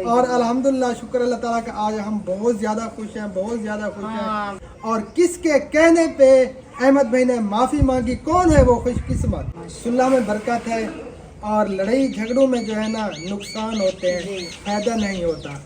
और अल्हम्दुलिल्लाह शुक्र अल्लाह ताला का आज हम बहुत ज़्यादा खुश हैं, बहुत ज़्यादा खुश हैं। और किसके कहने पे अहमद भाई ने माफ़ी मांगी, कौन है वो खुशकिस्मत? सुल्ला में बरकत है और लड़ाई झगड़ों में जो है ना नुकसान होते हैं, फायदा नहीं होता।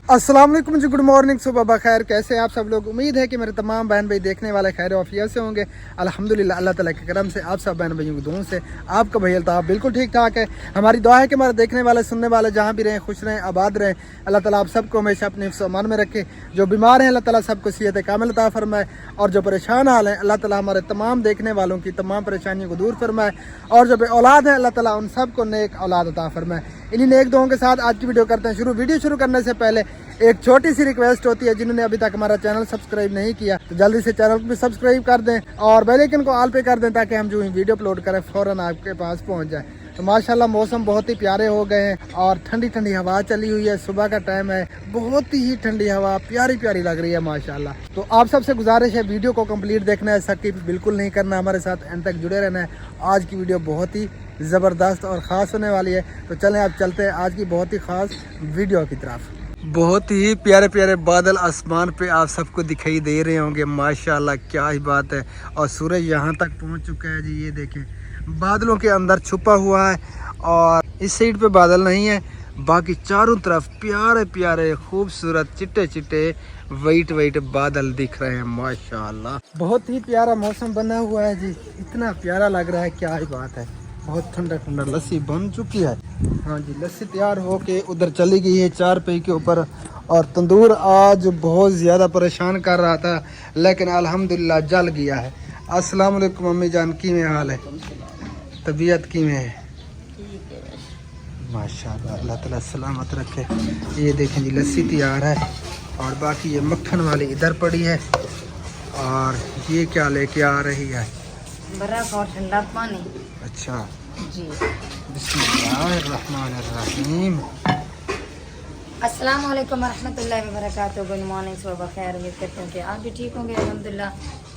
अस्सलाम वालेकुम जी, गुड मॉर्निंग, सुबह बखैर। कैसे हैं आप सब लोग? उम्मीद है कि मेरे तमाम बहन भाई देखने वाले खैर ऑफिया से होंगे। अल्हम्दुलिल्लाह अल्लाह ताला के करम से आप सब बहन भाइयों की दुआओं से आपका भाई अल्ताफ़ बिल्कुल ठीक ठाक है। हमारी दुआ है कि हमारे देखने वाले सुनने वाले जहाँ भी रहें खुश रहें, आबाद रहें। अल्लाह ताला आप सबको हमेशा अपने हिफ्ज़ अमान में रखे। जो बीमार हैं अल्लाह ताला सबको सेहत कामिल अता फरमाए, और जो परेशान हाल हैं अल्लाह ताला हमारे तमाम देखने वालों की तमाम परेशानियों को दूर फरमाए, और जो औलाद है अल्लाह ताला उन सबको नेक औलाद अता फरमाए। इन्हीं नेक दुआओं के साथ आज की वीडियो करते हैं शुरू। वीडियो शुरू करने से पहले एक छोटी सी रिक्वेस्ट होती है, जिन्होंने अभी तक हमारा चैनल सब्सक्राइब नहीं किया तो जल्दी से चैनल को भी सब्सक्राइब कर दें और बेल आइकन को ऑल पे कर दें, ताकि हम जो वीडियो अपलोड करें फ़ौरन आपके पास पहुंच जाए। तो माशाल्लाह मौसम बहुत ही प्यारे हो गए हैं और ठंडी ठंडी हवा चली हुई है। सुबह का टाइम है, बहुत ही ठंडी हवा प्यारी प्यारी लग रही है माशाल्लाह। तो आप सबसे गुजारिश है वीडियो को कंप्लीट देखना है, स्किप बिल्कुल नहीं करना, हमारे साथ एंड तक जुड़े रहना है। आज की वीडियो बहुत ही ज़बरदस्त और ख़ास होने वाली है। तो चलें आप चलते हैं आज की बहुत ही ख़ास वीडियो की तरफ। बहुत ही प्यारे प्यारे बादल आसमान पे आप सबको दिखाई दे रहे होंगे माशाल्लाह, क्या ही बात है। और सूरज यहाँ तक पहुँच चुका है जी, ये देखें बादलों के अंदर छुपा हुआ है। और इस साइड पे बादल नहीं है, बाकी चारों तरफ प्यारे प्यारे खूबसूरत चिट्टे चिट्टे वाइट वाइट बादल दिख रहे हैं माशाल्लाह। बहुत ही प्यारा मौसम बना हुआ है जी, इतना प्यारा लग रहा है, क्या ही बात है। बहुत ठंडा ठंडा लस्सी बन चुकी है। हाँ जी, लस्सी तैयार होके उधर चली गई है चार पे के ऊपर। और तंदूर आज बहुत ज़्यादा परेशान कर रहा था, लेकिन अल्हम्दुलिल्लाह जल गया है। अस्सलाम वालेकुम मम्मी जान, की में हाल है? तबीयत की में है? माशाल्लाह, अल्लाह ताला सलामत रखे। ये देखें जी लस्सी तैयार है, और बाकी ये मक्खन वाली इधर पड़ी है। और ये क्या लेके आ रही है? बर्फ और ठंडा पानी। अच्छा जी, बिस्मिल्लाहिर्रहमानिर्रहीम। अस्सलाम वालेकुम रहमतुल्लाहि व बरकातहू। गुड मॉर्निंग, सुबह खैर। उम्मीद करते हैं कि आप भी ठीक होंगे। अल्हम्दुलिल्लाह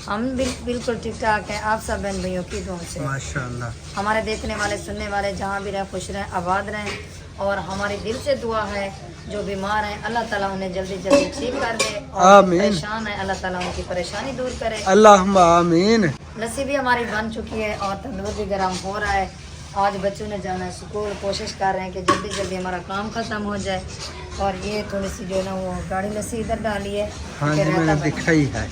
हम बिल्कुल ठीक ठाक हैं, आप सब बहन भाइयों की दुआ से माशाल्लाह। हमारे देखने वाले सुनने वाले जहाँ भी रहें खुश रहें, आबाद रहें। और हमारी दिल से दुआ है जो बीमार हैं अल्लाह ताला उन्हें जल्दी जल्दी ठीक कर दे, और जो परेशान है अल्लाह ताला उनकी परेशानी दूर करे, अल्लाहुम्मा आमीन। लस्सी भी हमारी बन चुकी है और तंदूर भी गर्म हो रहा है। आज बच्चों ने जाना है स्कूल, कोशिश कर रहे हैं कि जल्दी जल्दी हमारा काम खत्म हो जाए। और ये थोड़ी सी जो ना वो गाढ़ी लस्सी इधर डाली है। हाँ जी, मैंने दिखाई है।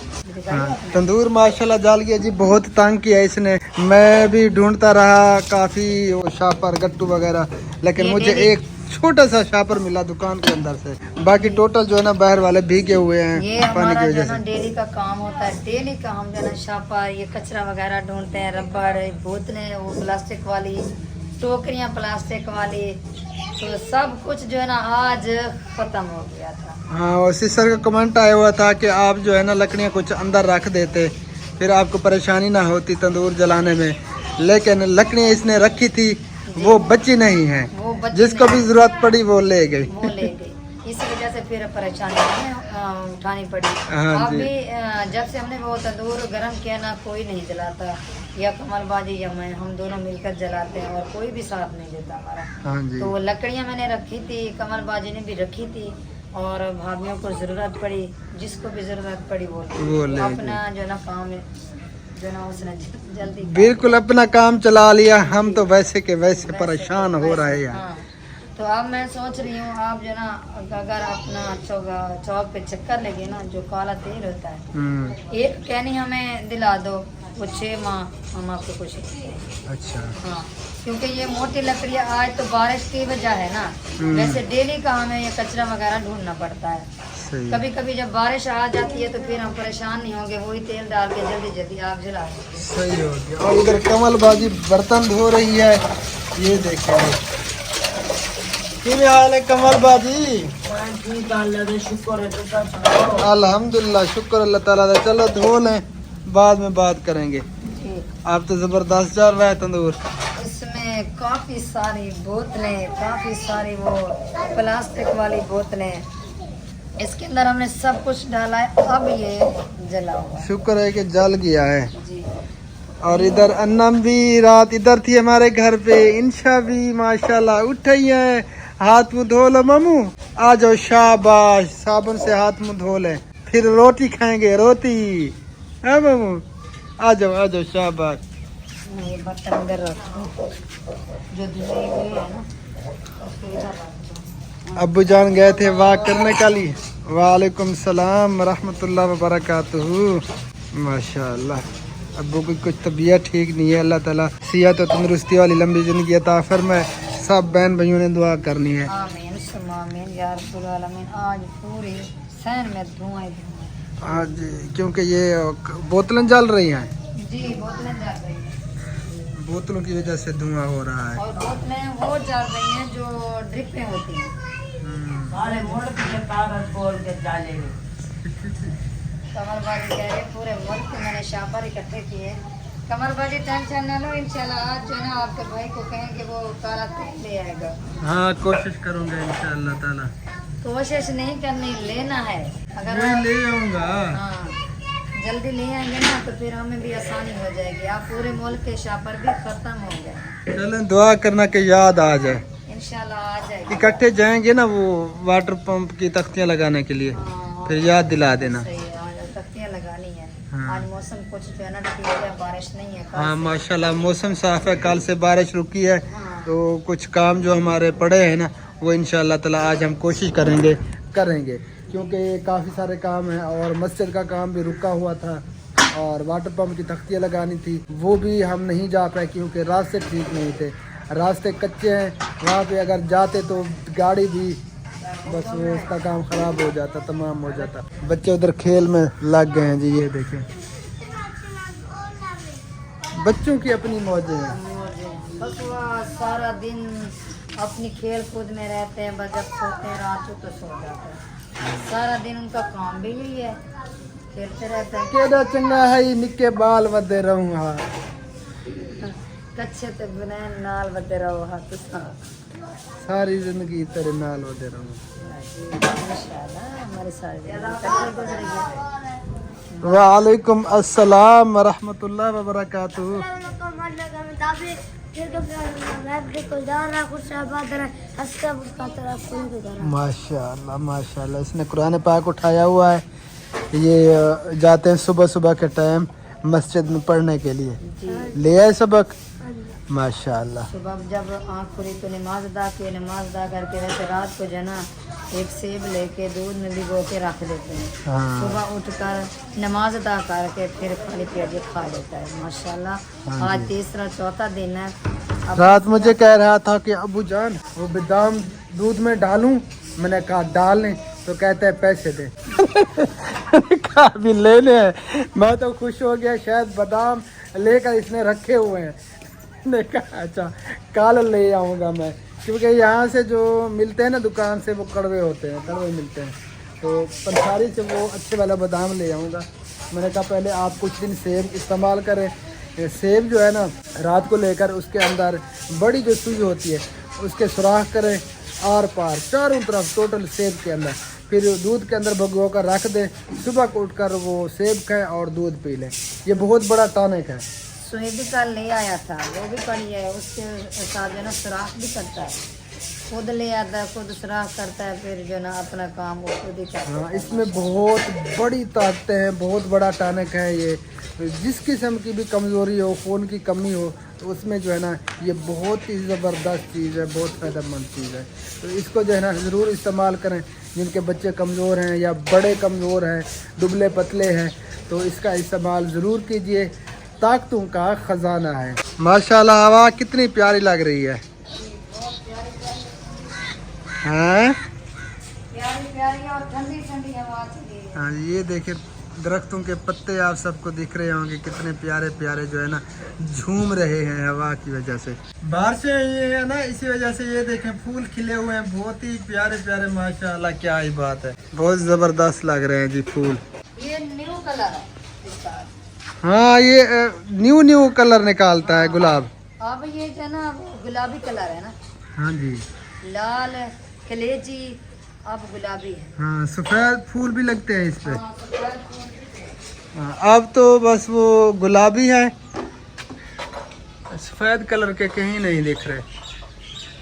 हाँ, तंदूर माशाल्लाह जल गया जी, बहुत तंग किया इसने। मैं भी ढूंढता रहा काफ़ी वो शापर गट्टू वगैरह, लेकिन मुझे एक छोटा सा शापर मिला दुकान के अंदर से। बाकी टोटल जो है ना बाहर वाले भीगे हुए हैं ये पानी की वजह से। डेली का काम होता है, डेली का हम जो है ना शापर ये कचरा वगैरह ढूंढते हैं, रबड़ बोतलें वो प्लास्टिक वाली, टोकरियां प्लास्टिक वाली, तो सब कुछ जो है ना आज खत्म हो गया था। हाँ, और सिस्टर का कमेंट आया हुआ था कि आप जो है ना लकड़ियाँ कुछ अंदर रख देते, फिर आपको परेशानी ना होती तंदूर जलाने में, लेकिन लकड़ियाँ इसने रखी थी, वो बची नहीं है, जिसको भी जरूरत पड़ी वो ले गई। वो ले गई, इस वजह से फिर परेशानी हमें उठानी पड़ी। हाँ अब जी। भी जब से हमने वो तंदूर गर्म किया ना, कोई नहीं जलाता, या कमल बाजी या मैं, हम दोनों मिलकर जलाते हैं और कोई भी साथ नहीं देता हमारा। हाँ जी। तो लकड़ियाँ मैंने रखी थी, कमल बाजी ने भी रखी थी, और भाभीियों को जरूरत पड़ी, जिसको भी जरूरत पड़ी वो ले अपना जो ना काम जो ना उसने जल्दी बिल्कुल अपना काम चला लिया। हम तो वैसे के वैसे परेशान हो रहे हैं। हाँ। तो अब मैं सोच रही हूँ, आप जो ना अगर अपना चौक पे चक्कर लगे ना, जो काला तेल होता है, एक कैनी हमें दिला दो, वो 6 माह हम आपको कुछ। अच्छा। हाँ, क्योंकि ये मोटी लकड़ियाँ आज तो बारिश की वजह है ना, वैसे डेली का हमें ये कचरा वगैरह ढूंढना पड़ता है। सही। कभी कभी जब बारिश आ जाती है तो फिर हम परेशान नहीं होंगे, वही तेल डाल के जल्दी जल्दी आग जला देंगे। सही हो गया। और इधर कमल बाजी बर्तन धो रही है, ये देखेंगे। क्या हाल है कमल बाजी? अल्हम्दुलिल्लाह, शुक्र अल्लाह ताला का। चलो धो लें, बाद में बात करेंगे। आप तो जबरदस्त चल रहा है तंदूर। इसमें काफी सारी बोतलें, काफी सारी वो प्लास्टिक वाली बोतलें, इसके अंदर हमने सब कुछ डाला है। अब ये जला हुआ है। शुक्र है कि जल गया है। जी। और इधर अन्नम भी रात इधर थी हमारे घर पे। इंशा भी माशाल्लाह उठ ही है। हाथ मुंह धो लो मामू, आ जाओ, शाबाश। साबुन से हाथ मुंह धो ले, फिर रोटी खाएंगे, रोटी। है मामू, आ जाओ शाबाश। ये बर्तन इधर रखो, जो धुली हुई है ना, उसको इधर रखो। अब्बू जान गए थे वाक करने के लिए। वालेकुम सलाम रहमतुल्लाह व बरकातुहू। माशाल्लाह, अब्बू की कुछ तबीयत ठीक नहीं है। अल्लाह ताला सेहत और तंदुरुस्ती वाली लंबी जिंदगी अता फरमाए। सब बहन भाइयों ने दुआ करनी है। आमीन सुम्मा आमीन या रब्बुल आलमीन। आज पूरे शहर में धुआं ही धुआं। हाँ जी, क्योंकि ये बोतलें जल रही हैं। जी, बोतलें जल रही हैं। बोतलों की वजह से धुआं हो रहा है। और बोतलें वो जल रही हैं जो ड्रिपें होती हैं। सारे मुल्क के कागज खोल के डालेंगे। कमल बाजी कह रहे पूरे मुल्क में मैंने शापर इकट्ठे किए। कमल बाजी टेंशन न लो, इंशाल्लाह आज जो है ना आपके भाई को कहेंगे वो काला तेल ले आएगा। हाँ, कोशिश करूँगा इंशाअल्लाह ताला। कोशिश नहीं करनी, लेना है। अगर मैं आप ले आऊँगा। हाँ जल्दी ले आएंगे ना तो फिर हमें भी आसानी हो जाएगी। आप पूरे मुल्क के शापर भी खत्म हो गए। चलें दुआ करना कि याद आ जाए। इंशाल्लाह आ जाएगी। इकट्ठे जाएंगे ना वो वाटर पंप की तख्तियाँ लगाने के लिए, फिर याद दिला देना। सही है, आज तख्तियाँ लगानी है। हाँ। आज मौसम कुछ जो है ना ठीक है, बारिश नहीं है। कल हाँ से- माशाल्लाह मौसम साफ है। कल से बारिश रुकी है, तो कुछ काम जो हमारे पड़े हैं ना, वो इंशाअल्लाह ताला आज हम कोशिश करेंगे, क्योंकि काफ़ी सारे काम हैं। और मस्जिद का काम भी रुका हुआ था, और वाटर पंप की तख्तियाँ लगानी थी, वो भी हम नहीं जा पाए क्योंकि रास्ते ठीक नहीं थे। रास्ते कच्चे हैं, वहाँ पे अगर जाते तो गाड़ी भी बस वो उसका काम ख़राब हो जाता, तमाम हो जाता। बच्चे उधर खेल में लग गए हैं जी, ये देखें। बच्चों की अपनी मौजें हैं। बस वह सारा दिन अपनी खेल कूद में रहते हैं, बस जब सोते हैं रात को तो सो जाते हैं। सारा दिन उनका काम भी यही है, खेलते रहते हैं। केड़ा चंगा है निक्के बाल वधे रहूँगा, कच्चे ते बनैन नाल वधे रहो हाथ सारी जिंदगी तेरे नाल वधे रहूँगा। इंशाल्लाह हमारी सारी जिंदगी कच्चे गुजरेगी। वालेकुम अस्सलाम रहमतुल्लाह व बरकातुहू। माशाअल्लाह माशाअल्लाह, इसने कुरान पाक उठाया हुआ है। ये जाते हैं सुबह सुबह के टाइम मस्जिद में पढ़ने के लिए। ले आए सबक माशाअल्लाह। सुबह जब आँख खुली तो नमाज अदा की, नमाज अदा करके वैसे रात को जो है ना एक सेब लेके दूध में भिगो के रख देते हैं। हाँ। सुबह उठकर नमाज अदा करके फिर खाली पेट ये खा लेता है। माशाल्लाह आज तीसरा चौथा दिन है। अब रात मुझे कह रहा था कि अबू जान वो बादाम दूध में डालूं, मैंने कहा डाल लें, तो कहता है पैसे दे। कहा भी लेने हैं। मैं तो खुश हो गया, शायद बादाम लेकर इसने रखे हुए हैं। मैंने कहा अच्छा कल ले आऊँगा मैं, क्योंकि यहाँ से जो मिलते हैं ना दुकान से वो कड़वे होते हैं, कड़वे मिलते हैं, तो पंसारी से वो अच्छे वाला बादाम ले आऊँगा। मैंने कहा पहले आप कुछ दिन सेब इस्तेमाल करें। ये सेब जो है ना रात को लेकर उसके अंदर बड़ी जो सुई होती है उसके सुराख करें आर पार चारों तरफ टोटल सेब के अंदर, फिर दूध के अंदर भगो कर रख दें, सुबह को उठकर वो सेब खाएं और दूध पी लें। ये बहुत बड़ा टॉनिक है। सुई भी कल ले आया था, वो भी पड़ी है, उसके साथ जो ना सुराख भी करता है, खुद ले आता है, खुद सुराख करता है, फिर जो ना अपना काम वो खुद ही करता है। हाँ, इसमें बहुत बड़ी ताकतें हैं, बहुत बड़ा टॉनिक है ये। जिस किस्म की भी कमज़ोरी हो, खून की कमी हो, तो उसमें जो है ना ये बहुत ही ज़बरदस्त चीज़ है, बहुत फ़ायदेमंद चीज़ है। तो इसको जो है ना ज़रूर इस्तेमाल करें। जिनके बच्चे कमज़ोर हैं या बड़े कमज़ोर हैं, दुबले पतले हैं, तो इसका इस्तेमाल ज़रूर कीजिए। ताकतों का ख़जाना है। माशाल्लाह हवा कितनी प्यारी लग रही है। हाँ प्यारी प्यारी और ठंडी ठंडी हवा चली है। हाँ, ये देखिए दरख्तों के पत्ते आप सबको दिख रहे होंगे कितने प्यारे प्यारे जो है ना झूम रहे हैं हवा की वजह से। बारिशें ये है ना, इसी वजह से ये देखें फूल खिले हुए हैं, बहुत ही प्यारे प्यारे, माशाल्लाह क्या ही बात है, बहुत ज़बरदस्त लग रहे हैं जी फूल। ये न्यू कलर है इसका। हाँ, ये न्यू कलर निकालता है गुलाब। अब ये जो है ना गुलाबी कलर है ना, हाँ जी, लाल कलेजी अब गुलाबी है। हाँ सफ़ेद फूल भी लगते हैं इस पे। हाँ, सफेद फूल। हाँ, अब तो बस वो गुलाबी है, सफ़ेद कलर के कहीं नहीं दिख रहे,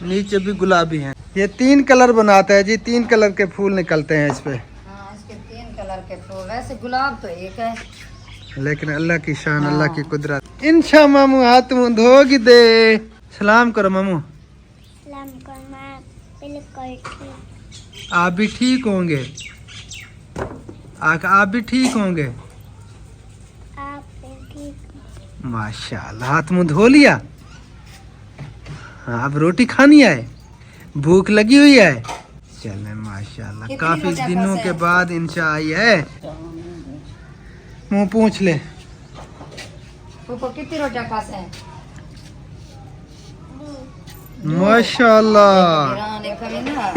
नीचे भी गुलाबी हैं। ये 3 कलर बनाता है जी, 3 कलर के फूल निकलते हैं इस पे। हाँ, इसके 3 कलर के फूल, वैसे गुलाब तो एक है, लेकिन अल्लाह की शान, अल्लाह की कुदरत। इंशा मामू हाथ मुँह धोगी दे, सलाम करो मामू। आप भी ठीक होंगे, आप भी ठीक होंगे माशाल्लाह। हाथ मुँह धो लिया। हाँ, अब रोटी खानी है, भूख लगी हुई है। चले माशाल्लाह, कितनी काफी रोटियां दिनों फंसे के हैं? बाद इंशा आई है। मुँह पूछ ले। फूफो कितनी रोटियां खाते हैं? माशाल्लाह, ईरान कभी ना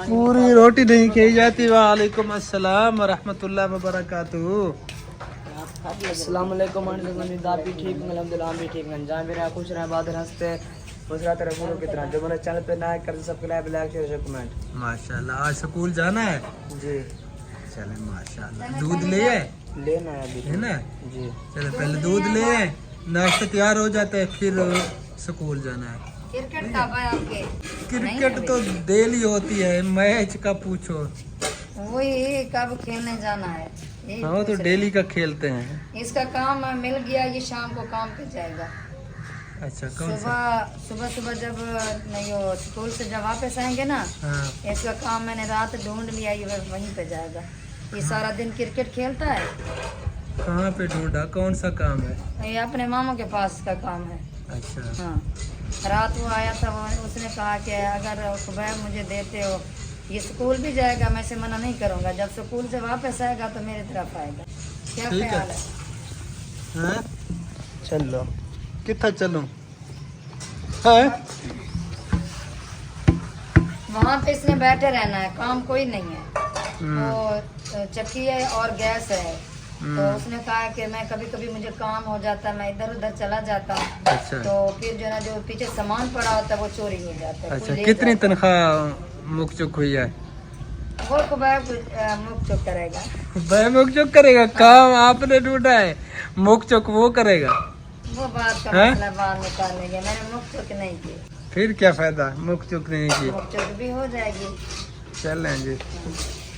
पूरी रोटी नहीं खाई जाती। वालेकुम अस्सलाम व रहमतुल्लाह व बरकातुहू। अस्सलाम वालेकुम। आप भी ठीक हैं? अल्हम्दुलिल्लाह हम भी ठीक हैं। जहाँ भी रहे खुश रहे, बादल हंसते खुश रहते रहे फूलों की तरह। जो मेरे चैनल पे लाइक कर सब्सक्राइब लाइक शेयर कमेंट। माशाल्लाह, आज स्कूल जाना है? जी चले माशाल्लाह। दूध ले आए लेना है अभी है ना? जी। चलो पहले दूध ले आए, नाश्ता तैयार हो जाता है, फिर स्कूल जाना है। क्रिकेट कब है आपके? क्रिकेट तो डेली होती है, मैच का पूछो। वही कब खेलने जाना है यही हाँ, तो पूछ रहे डेली का खेलते हैं। हैं। इसका काम मिल गया, ये शाम को काम पे जाएगा। अच्छा, कौन सा? सुबह सुबह जब नहीं हो स्कूल से जब वापस आएंगे ना, हाँ, इसका काम मैंने रात ढूंढ लिया, ये वहीं पे जाएगा। ये सारा दिन क्रिकेट खेलता है। कहाँ पे ढूंढा, कौन सा काम है? ये अपने मामू के पास का काम है। अच्छा, हाँ, रात वो आया था, वो उसने कहा कि अगर सुबह मुझे देते हो, ये स्कूल भी जाएगा, मैं से मना नहीं करूँगा। जब स्कूल से वापस आएगा तो मेरी तरफ आएगा। क्या ठीक है। ख्याल है? हाँ, चलो कितना चलूं? हाँ, वहाँ पे इसने बैठे रहना है, काम कोई नहीं है। वो चक्की है और गैस है, तो उसने कहा कि मैं कभी कभी मुझे काम हो जाता है, मैं इधर उधर चला जाता हूँ, अच्छा तो फिर जो है ना जो पीछे सामान पड़ा होता है वो चोरी हो जाता है। अच्छा। कोई ले कितनी जाता है। तनख्वाह मुक चुक हुई है? वो कुबैब मुख चुप करेगा। भाई मुक चुक करेगा, काम आपने ढूंढा है, मुक चुक वो करेगा। वो बात का हैं? मसला बाहर निकाल लेंगे, मैंने मुख चुक नहीं की, फिर क्या फायदा, मुक चुक नहीं की। मुख चुक भी हो जाएगी। चल जी।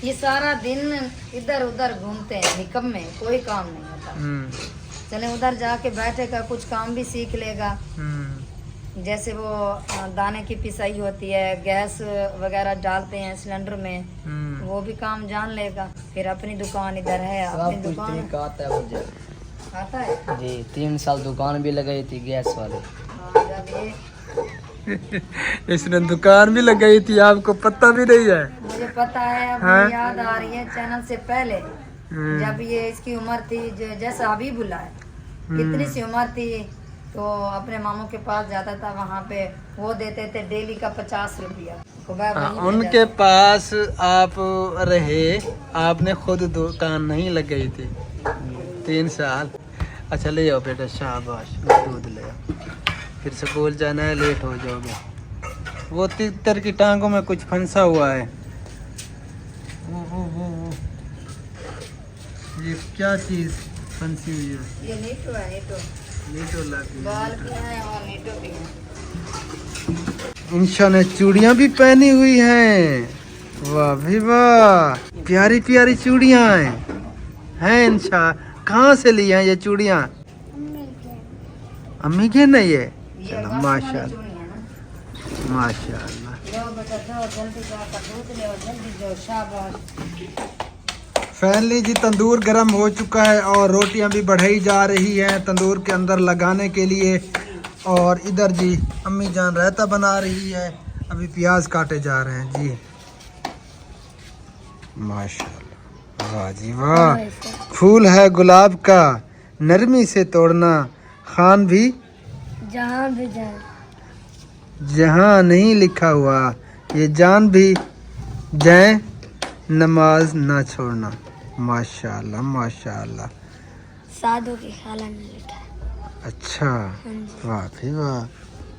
ये सारा दिन इधर उधर घूमते हैं, निकम्मे, कोई काम नहीं होता। चले उधर जाके बैठेगा, कुछ काम भी सीख लेगा। जैसे वो दाने की पिसाई होती है, गैस वगैरह डालते हैं सिलेंडर में, वो भी काम जान लेगा। फिर अपनी दुकान इधर है, अपनी सब कुछ दुकान ठीक आता है मुझे आता है। जी। 3 साल दुकान भी लगाई थी गैस वाले। हाँ, जब ये इसने दुकान भी लगाई थी, आपको पता भी नहीं है? मुझे पता है, अब हाँ? मुझे याद आ रही है चैनल से पहले, जब ये इसकी उम्र थी, जो जैसा हबीबुल्लाह है, कितनी सी उम्र थी, तो अपने मामू के पास जाता था, वहाँ पे वो देते थे डेली का 50 रुपया। तो मैं वहीं पे उनके जाता- पास आप रहे, आपने खुद दुकान नहीं लगाई थी 3 साल। अच्छा ले आओ बेटा, शाबाश दूध ले आओ, फिर स्कूल जाना है, लेट हो जाओगे। वो तितर की टांगों में कुछ फंसा हुआ है। ये क्या चीज़ फंसी हुई है? ये नीटू है, नीटू नीटो लगी। बाल भी है और नीटू भी है। इंशा ने चूड़ियां भी पहनी हुई हैं। वाह भी वाह, प्यारी प्यारी चूड़ियां हैं इंशा। कहाँ से ली हैं ये चूड़ियां? अम्मी के नहीं है। ये चलो गाँव वाली माशाल्लाह चूड़ी है ना। माशाल्लाह। जाओ बेटा जाओ, जल्दी जाकर दूध ले और जल्दी जाओ, शाबाश। फाइनली जी तंदूर गर्म हो चुका है और रोटियां भी बढ़ाई जा रही हैं तंदूर के अंदर लगाने के लिए। और इधर जी अम्मी जान रायता बना रही है, अभी प्याज काटे जा रहे हैं जी। माशाल्लाह, वाह जी वाह। फूल है गुलाब का, नरमी से तोड़ना, खान भी जहाँ भी जाए, जहाँ नहीं लिखा हुआ, ये जान भी जाए, नमाज ना छोड़ना। माशाल्लाह माशाल्लाह। साधु की खाला ने लिखा। अच्छा, वाह भाई वाह,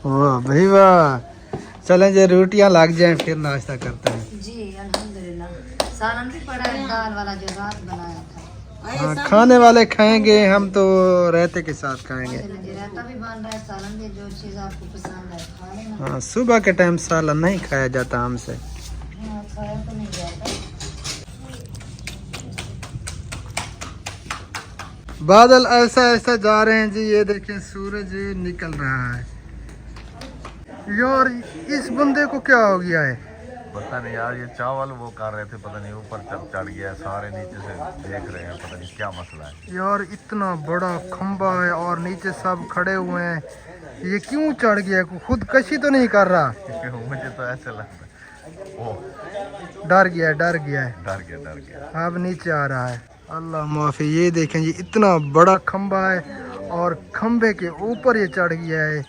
वाह भाई वाह। चलें जे रोटियां लग जाएं फिर नाश्ता करते हैं जी अल्हम्दुलिल्लाह। सालन भी पड़ा है, दाल वाला जो रात बनाया था। हाँ, खाने वाले खाएंगे, हम तो रायते के साथ खाएंगे। जी रायता भी बन रहा है, सालन भी, जो चीज़ आपको पसंद है खा लेना। हाँ, सुबह के टाइम सालन नहीं खाया जाता हमसे। हाँ, खाया तो नहीं जाता। बादल ऐसा ऐसा जा रहे हैं जी, ये देखें सूरज निकल रहा है। यार इस बंदे को क्या हो गया है? पता नहीं यार, ये चावल वो कर रहे थे, पता नहीं ऊपर चढ़ गया, सारे नीचे से देख रहे हैं, पता नहीं क्या मसला है। यार इतना बड़ा खंबा है और नीचे सब खड़े हुए हैं, ये क्यों चढ़ गया है? खुदकशी तो नहीं कर रहा? मुझे तो ऐसे लगता है ओ डर गया है, डर गया है, डर गया। अब नीचे आ रहा है। अल्लाह माफी। ये देखें जी इतना बड़ा खंबा है और खंबे के ऊपर ये चढ़ गया है।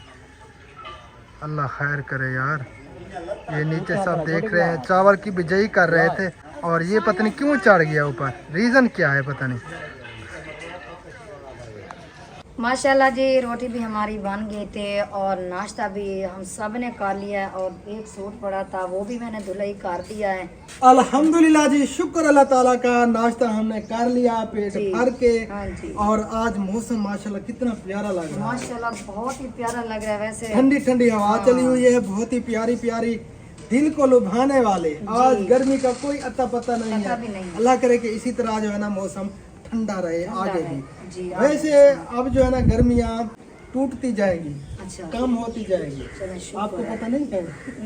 अल्लाह खैर करे यार। ये नीचे सब देख रहे हैं, चावल की बिजाई कर रहे थे और ये पता नहीं क्यों चढ़ गया ऊपर, रीज़न क्या है पता नहीं। माशाल्लाह जी, रोटी भी हमारी बन गई थे और नाश्ता भी हम सब ने कर लिया है। और एक सूट पड़ा था वो भी मैंने धुलाई कर दिया है। अल्हम्दुलिल्लाह जी, शुक्र अल्लाह ताला का, नाश्ता हमने कर लिया पेट जी, भर के। हाँ जी। और आज मौसम माशाल्लाह कितना प्यारा लग रहा है, माशाल्लाह बहुत ही प्यारा लग रहा है। वैसे ठंडी ठंडी हवा चली हुई है, बहुत ही प्यारी प्यारी, दिल को लुभाने वाले। आज गर्मी का कोई अता पता नहीं पता भी नहीं है। है। अल्लाह करे कि इसी तरह जो है ना मौसम ठंडा रहे आगे भी। जी वैसे अब जो है ना गर्मियाँ टूटती जाएगी, अच्छा कम होती जाएगी। चलें, शुक्र आपको है। पता नहीं है?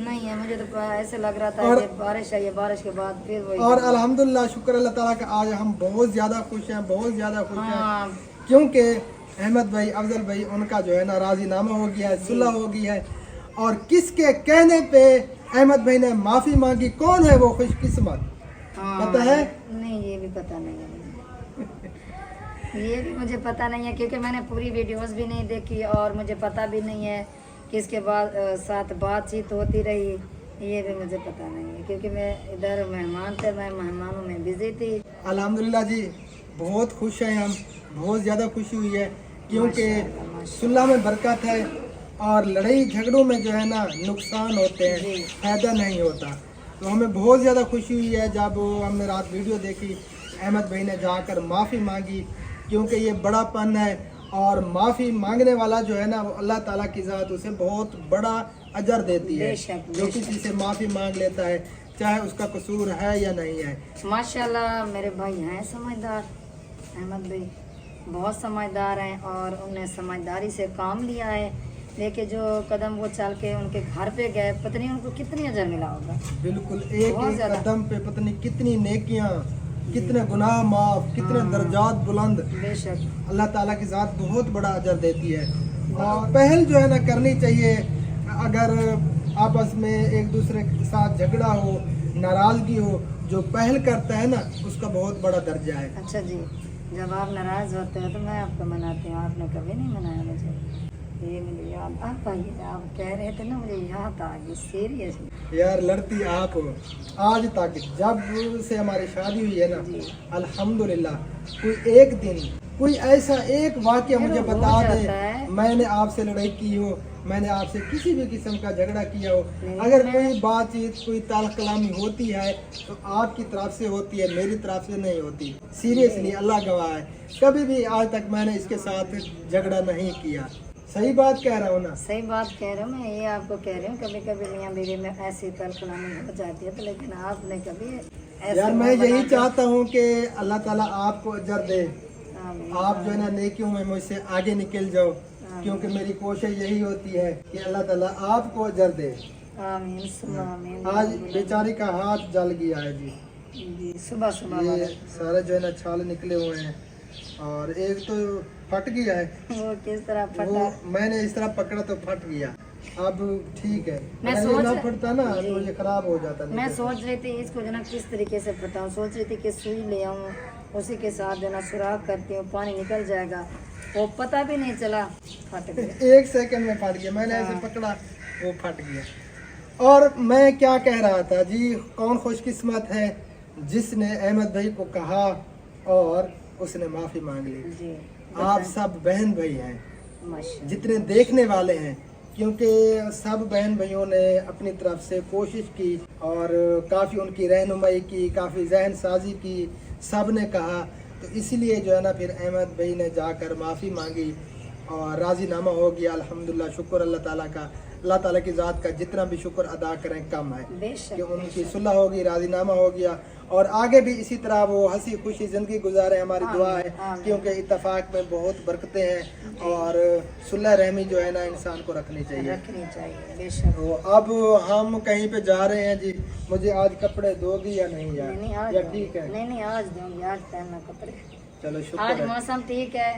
नहीं है, मुझे तो ऐसे लग रहा था और- ये बारिश है, ये बारिश के बाद फिर वही। और अल्हम्दुलिल्लाह शुक्र अल्लाह ताला का, आज हम बहुत ज़्यादा खुश हैं, बहुत ज़्यादा खुश हैं, हाँ क्योंकि अहमद भाई, अफजल भाई, उनका जो है ना राजीनामा हो गया है, सुलह हो गई है। और किसके कहने पे अहमद भाई ने माफ़ी मांगी? कौन है वो खुशकिस्मत, हाँ, पता है? नहीं ये भी पता नहीं है मुझे। ये भी मुझे पता नहीं है क्योंकि मैंने पूरी वीडियोस भी नहीं देखी और मुझे पता भी नहीं है कि इसके बाद साथ बातचीत होती रही। ये भी मुझे पता नहीं है क्योंकि मैं इधर मेहमान थे, मैं मेहमानों में बिजी थी। अल्हम्दुलिल्लाह जी, बहुत खुश हैं हम, बहुत ज़्यादा खुशी हुई है क्योंकि सुलह में बरकत है और लड़ाई झगड़ों में जो है ना नुकसान होते हैं, जी। फ़ायदा नहीं होता। तो हमें बहुत ज़्यादा खुशी हुई है जब हमने रात वीडियो देखी, अहमद भाई ने जाकर माफ़ी मांगी, क्योंकि ये बड़ापन है और माफ़ी मांगने वाला जो है ना वो अल्लाह ताला की ज़ात उसे बहुत बड़ा अजर देती है। बेशक, जो बेशक। किसी से माफ़ी मांग लेता है, चाहे उसका कसूर है या नहीं है। माशाल्लाह मेरे भाई हैं समझदार, अहमद भाई बहुत समझदार हैं और उन्हें समझदारी से काम लिया है। लेके जो कदम वो चल के उनके घर पे गए, पता नहीं उनको कितनी अजर मिला होगा। बिल्कुल, एक बहुत एक ज़्यादा। कदम पे पता नहीं कितनी नेकियां, कितने गुनाह माफ, कितने दर्जात बुलंद। बेशक अल्लाह ताला की ज़ात बहुत बड़ा अजर देती है। और पहल जो है ना करनी चाहिए। अगर आपस में एक दूसरे के साथ झगड़ा हो, नाराज़गी हो, जो पहल करता है ना उसका बहुत बड़ा दर्जा है। अच्छा जी, जब आप नाराज़ होते हो तो मैं आपको मनाती हूँ, आपने कभी नहीं मनाया मुझे। ये मुझे याद आता है, आप कह रहे थे ना, मुझे याद आ गई सीरियसली। यार लड़ती आप हो। आज तक जब से हमारी शादी हुई है ना, अल्हम्दुलिल्लाह कोई एक दिन, कोई ऐसा एक वाक्य मुझे बता दे मैंने आपसे लड़ाई की हो, मैंने आपसे किसी भी किस्म का झगड़ा किया हो, अगर कोई बातचीत कोई ताल कलामी होती है तो आपकी तरफ से होती है, मेरी तरफ से नहीं होती। सीरियसली अल्लाह गवाह है, कभी भी आज तक मैंने इसके साथ झगड़ा नहीं किया। सही बात कह रहा हूँ ना? सही बात कह रहा हूँ मैं, ये आपको कह रही हूँ। कभी कभी मियाँ बीवी में ऐसी तलखलामी हो जाती है, तो लेकिन आपने कभी यार मैं यही चाहता हूँ कि अल्लाह ताला आपको अजर दे, आप जो है ना नेकियों में मुझसे आगे निकल जाओ, क्योंकि मेरी कोशिश यही होती है कि अल्लाह ताला आपको अजर दे। आमीन सुबह आमीन। आज बेचारी का हाथ जल गया है जी, जी सुबह सुबह ये सारे जो है ना छाले निकले हुए हैं और एक तो फट गया है। वो किस तरह वो फटा? मैंने इस तरह पकड़ा तो फट गया, अब ठीक है। मैं पहले सोच ना रही- फटता ना तो ये खराब हो जाता। मैं सोच रही थी इसको जो ना किस तरीके से फटाऊँ, सोच रही थी कि सुई ले आऊँ, उसी के साथ जो ना सुराख करती हूँ, पानी निकल जाएगा, वो पता भी नहीं चला फट गया। एक सेकंड में फट गया, मैंने ऐसे पकड़ा वो फट गया। और मैं क्या कह रहा था जी, कौन खुशकिस्मत है जिसने अहमद भाई को कहा और उसने माफी मांग ली। जी आप सब बहन भाई हैं, माशा जितने देखने वाले हैं, क्योंकि सब बहन भाइयों ने अपनी तरफ से कोशिश की और काफ़ी उनकी रहनुमाई की, काफ़ी जहन साजी की, सब ने कहा, तो इसीलिए जो है ना फिर अहमद भाई ने जाकर माफ़ी मांगी और राज़ीनामा हो गया। अल्हम्दुलिल्लाह, शुक्र अल्लाह ताला का, अल्लाह ताला की ज़ात का जितना भी शुक्र अदा करें कम है बेशक कि उनकी सुलह होगी, राज़ीनामा हो गया और आगे भी इसी तरह वो हंसी खुशी ज़िंदगी गुजारे, हमारी दुआ है, क्योंकि इत्तफाक में बहुत बरकतें हैं और सुलह रहमी जो है ना इंसान को रखनी चाहिए। रखनी चाहिए बेशक। तो अब हम कहीं पे जा रहे हैं जी, मुझे आज कपड़े दोगी या नहीं यार? नहीं आज या दूंगी। ठीक है, नहीं आज दूंगी, आज पहनना कपड़े। चलो शुक्र आज है। मौसम ठीक है,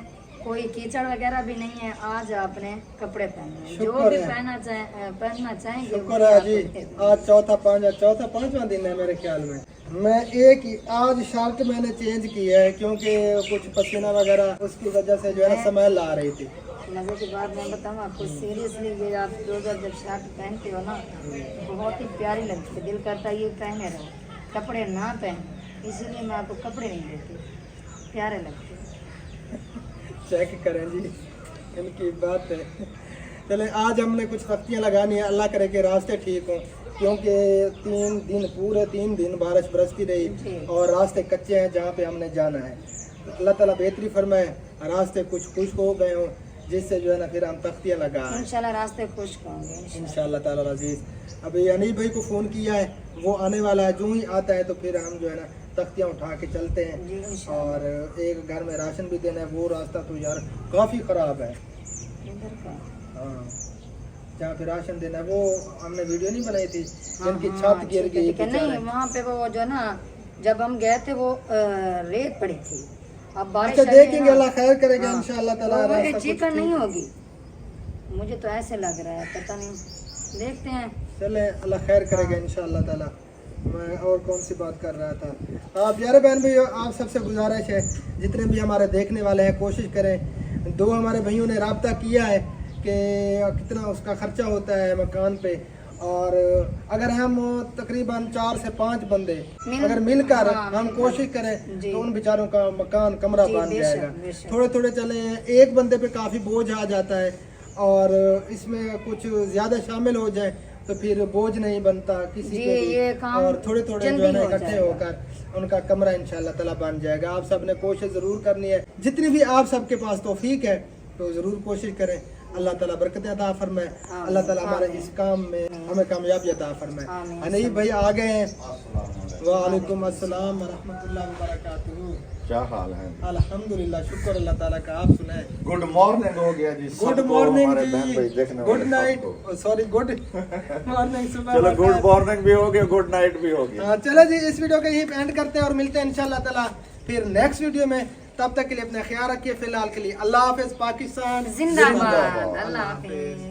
कोई कीचड़ वगैरह भी नहीं है, आज आपने कपड़े पहने हैं। जो शुक्र भी है। पहनना चाहेंगे शुक्र वो है आपको जी। दे दूंगी। आज चौथा पांचवा दिन है मेरे ख्याल में। मैं एक ही आज शर्ट मैंने चेंज की है क्योंकि कुछ पसीना वगैरह उसकी वजह से जो है ना स्मेल आ रही थी। मजे की बात मैं बताऊँ आपको, सीरियसली ये आप रोज़ा जब शर्ट पहनते हो ना, बहुत ही प्यारी लगती है, दिल करता है ये पहने रहो, कपड़े ना पहने, इसीलिए मैं आपको कपड़े नहीं देती, प्यारे लगते हैं। चेक करें जी, इनकी बात है। चले आज हमने कुछ सख्तियाँ लगानी है, अल्लाह करे के रास्ते ठीक हों, क्योंकि पूरे तीन दिन बारिश बरसती रही और रास्ते कच्चे हैं जहाँ पे हमने जाना है। अल्लाह ताला बेहतरी फरमाए, रास्ते कुछ खुश हो गए हों, जिससे जो है ना फिर हम तख्तियाँ लगा इंशाल्लाह रास्ते खुश होंगे इंशाल्लाह ताला अजीज। अभी अनिल भाई को फ़ोन किया है, वो आने वाला है, जो ही आता है तो फिर हम जो है ना तख्तियाँ उठा के चलते हैं। जी इंशाल्लाह। और एक घर में राशन भी देना है, वो रास्ता तो यार काफ़ी ख़राब है। इधर का हाँ, जहाँ पे राशन देना है, वो हमने वीडियो नहीं बनाई थी जिनकी हाँ, छत गिर ठीक है, गई ठीक है। नहीं वहाँ पे वो जो ना जब हम गए थे वो रेत पड़ी थी, अब बारिश अच्छा आई है देखेंगे, ना, अल्लाह खैर करेगा हाँ, इंशाल्लाह ताला। वो रास्ता कुछ चिकन नहीं ठीक- होगी, मुझे तो ऐसे लग रहा है, पता नहीं, देखते हैं। चले अल्लाह खैर करेगा इंशाल्लाह ताला। मैं और कौन सी बात कर रहा था, आप यार बहन भाई, आप सबसे गुजारिश है जितने भी हमारे देखने वाले हैं, कोशिश करें। दो हमारे भाइयों ने राब्ता किया है कि कितना उसका खर्चा होता है मकान पे, और अगर हम तकरीबन 4 से 5 बंदे अगर मिलकर हम कोशिश करें तो उन बेचारों का मकान कमरा बन जाएगा। थोड़े थोड़े चले, एक बंदे पे काफ़ी बोझ आ जाता है और इसमें कुछ ज़्यादा शामिल हो जाए तो फिर बोझ नहीं बनता किसी जी, पे भी। ये काम और थोड़े थोड़े जो जल्दी है ना हो इकट्ठे जाएगा। होकर उनका कमरा इंशाल्लाह ताला बन जाएगा। आप सब ने कोशिश ज़रूर करनी है, जितनी भी आप सबके पास तौफीक है तो ज़रूर कोशिश करें। अल्लाह ताला बरकत अता फरमाए, अल्लाह ताला हमारे इस काम में हमें कामयाबी अता फरमाए। हनीफ भाई आ गए हैं। वालेकुम अस्सलाम व रहमतुल्लाहि व बरकातुहू। क्या हाल है? अल्हम्दुलिल्लाह, शुक्र अल्लाह ताला का। आप सुनाए? गुड मॉर्निंग हो गया जी। गुड सबको, मॉर्निंग हमारे बहन भाई जी, देखने गुड वाले नाइट, सबको। सॉरी गुड मॉर्निंग, सुबह चलो गुड बरकत। मॉर्निंग भी हो गया, गुड नाइट भी हो गया। हाँ, चलो जी इस वीडियो का यही एंड करते हैं और मिलते हैं इंशाल्लाह ताला फिर नेक्स्ट वीडियो में। तब तक के लिए अपना ख्याल रखिए। फिलहाल के लिए अल्लाह हाफिज। पाकिस्तान जिंदाबाद, अल्लाह हाफिज।